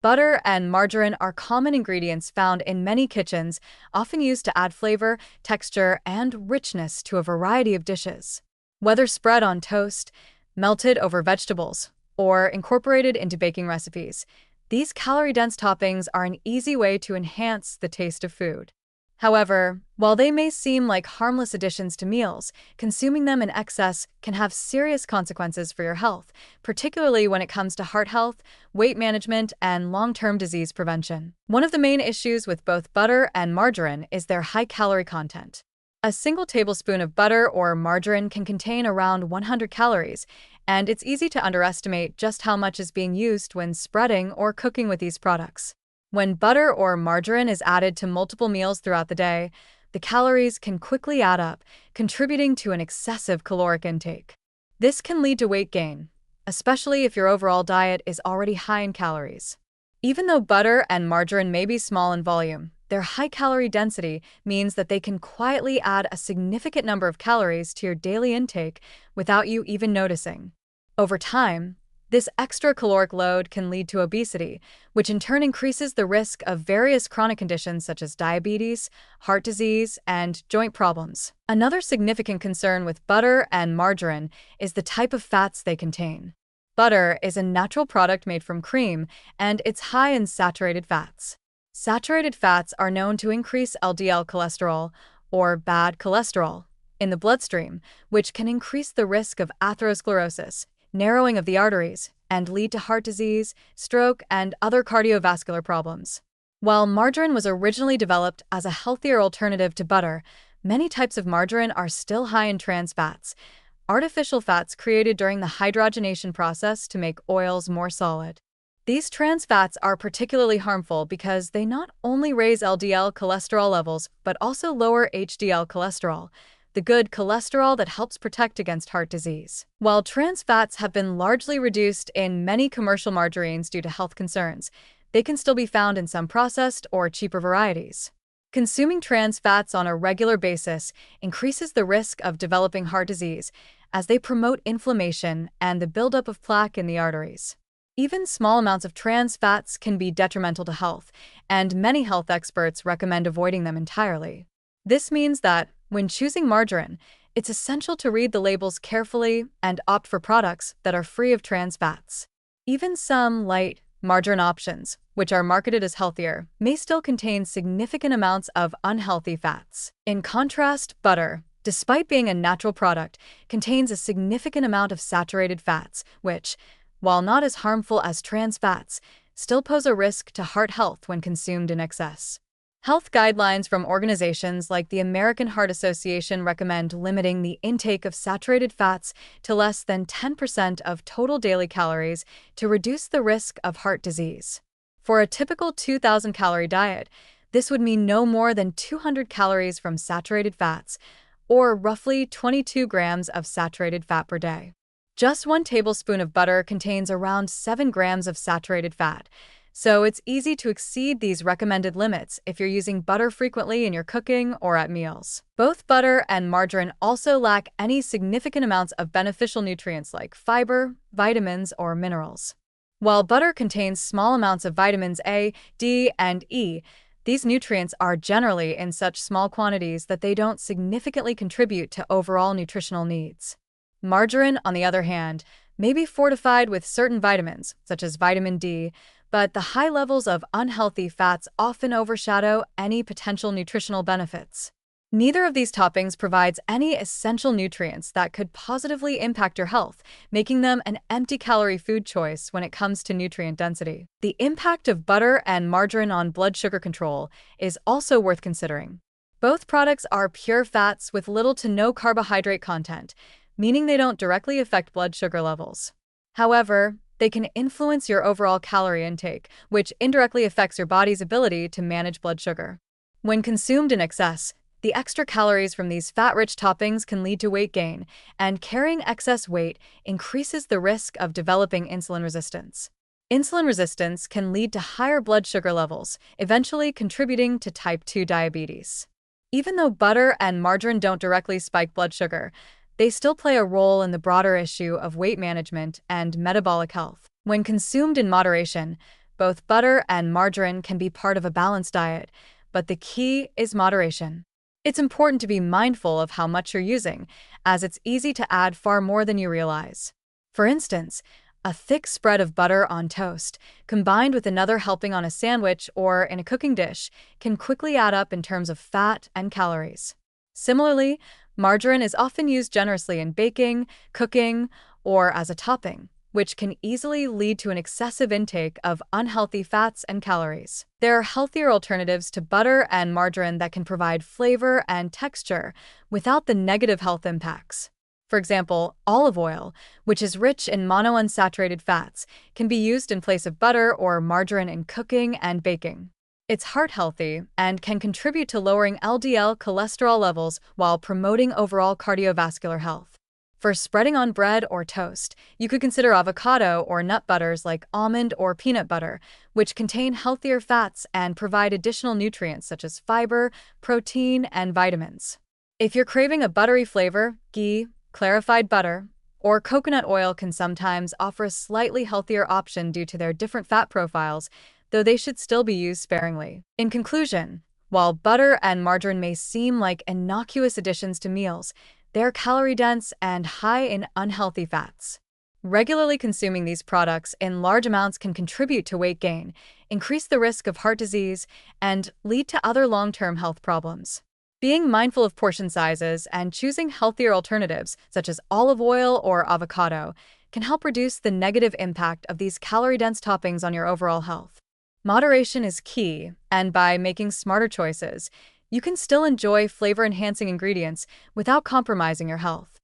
Butter and margarine are common ingredients found in many kitchens, often used to add flavor, texture, and richness to a variety of dishes. Whether spread on toast, melted over vegetables, or incorporated into baking recipes, these calorie-dense toppings are an easy way to enhance the taste of food. However, while they may seem like harmless additions to meals, consuming them in excess can have serious consequences for your health, particularly when it comes to heart health, weight management, and long-term disease prevention. One of the main issues with both butter and margarine is their high-calorie content. A single tablespoon of butter or margarine can contain around 100 calories, and it's easy to underestimate just how much is being used when spreading or cooking with these products. When butter or margarine is added to multiple meals throughout the day, the calories can quickly add up, contributing to an excessive caloric intake. This can lead to weight gain, especially if your overall diet is already high in calories. Even though butter and margarine may be small in volume, their high calorie density means that they can quietly add a significant number of calories to your daily intake without you even noticing. Over time, this extra caloric load can lead to obesity, which in turn increases the risk of various chronic conditions such as diabetes, heart disease, and joint problems. Another significant concern with butter and margarine is the type of fats they contain. Butter is a natural product made from cream, and it's high in saturated fats. Saturated fats are known to increase LDL cholesterol, or bad cholesterol, in the bloodstream, which can increase the risk of atherosclerosis, narrowing of the arteries, and lead to heart disease, stroke, and other cardiovascular problems. While margarine was originally developed as a healthier alternative to butter, many types of margarine are still high in trans fats, artificial fats created during the hydrogenation process to make oils more solid. These trans fats are particularly harmful because they not only raise LDL cholesterol levels but also lower HDL cholesterol, the good cholesterol that helps protect against heart disease. While trans fats have been largely reduced in many commercial margarines due to health concerns, they can still be found in some processed or cheaper varieties. Consuming trans fats on a regular basis increases the risk of developing heart disease, as they promote inflammation and the buildup of plaque in the arteries. Even small amounts of trans fats can be detrimental to health, and many health experts recommend avoiding them entirely. This means that, when choosing margarine, it's essential to read the labels carefully and opt for products that are free of trans fats. Even some light margarine options, which are marketed as healthier, may still contain significant amounts of unhealthy fats. In contrast, butter, despite being a natural product, contains a significant amount of saturated fats, which, while not as harmful as trans fats, still pose a risk to heart health when consumed in excess. Health guidelines from organizations like the American Heart Association recommend limiting the intake of saturated fats to less than 10% of total daily calories to reduce the risk of heart disease. For a typical 2,000-calorie diet, this would mean no more than 200 calories from saturated fats, or roughly 22 grams of saturated fat per day. Just 1 tablespoon of butter contains around 7 grams of saturated fat, so it's easy to exceed these recommended limits if you're using butter frequently in your cooking or at meals. Both butter and margarine also lack any significant amounts of beneficial nutrients like fiber, vitamins, or minerals. While butter contains small amounts of vitamins A, D, and E, these nutrients are generally in such small quantities that they don't significantly contribute to overall nutritional needs. Margarine, on the other hand, may be fortified with certain vitamins, such as vitamin D, but the high levels of unhealthy fats often overshadow any potential nutritional benefits. Neither of these toppings provides any essential nutrients that could positively impact your health, making them an empty-calorie food choice when it comes to nutrient density. The impact of butter and margarine on blood sugar control is also worth considering. Both products are pure fats with little to no carbohydrate content, meaning they don't directly affect blood sugar levels. However, they can influence your overall calorie intake, which indirectly affects your body's ability to manage blood sugar. When consumed in excess, the extra calories from these fat-rich toppings can lead to weight gain, and carrying excess weight increases the risk of developing insulin resistance. Insulin resistance can lead to higher blood sugar levels, eventually contributing to type 2 diabetes. Even though butter and margarine don't directly spike blood sugar, they still play a role in the broader issue of weight management and metabolic health. When consumed in moderation, Both butter and margarine can be part of a balanced diet, but the key is moderation. It's important to be mindful of how much you're using, as it's easy to add far more than you realize. For instance, a thick spread of butter on toast, combined with another helping on a sandwich or in a cooking dish, can quickly add up in terms of fat and calories. Similarly, margarine is often used generously in baking, cooking, or as a topping, which can easily lead to an excessive intake of unhealthy fats and calories. There are healthier alternatives to butter and margarine that can provide flavor and texture without the negative health impacts. For example, olive oil, which is rich in monounsaturated fats, can be used in place of butter or margarine in cooking and baking. It's heart-healthy and can contribute to lowering LDL cholesterol levels while promoting overall cardiovascular health. For spreading on bread or toast, you could consider avocado or nut butters like almond or peanut butter, which contain healthier fats and provide additional nutrients such as fiber, protein, and vitamins. If you're craving a buttery flavor, ghee, clarified butter, or coconut oil can sometimes offer a slightly healthier option due to their different fat profiles, though they should still be used sparingly. In conclusion, while butter and margarine may seem like innocuous additions to meals, they're calorie-dense and high in unhealthy fats. Regularly consuming these products in large amounts can contribute to weight gain, increase the risk of heart disease, and lead to other long-term health problems. Being mindful of portion sizes and choosing healthier alternatives, such as olive oil or avocado, can help reduce the negative impact of these calorie-dense toppings on your overall health. Moderation is key, and by making smarter choices, you can still enjoy flavor-enhancing ingredients without compromising your health.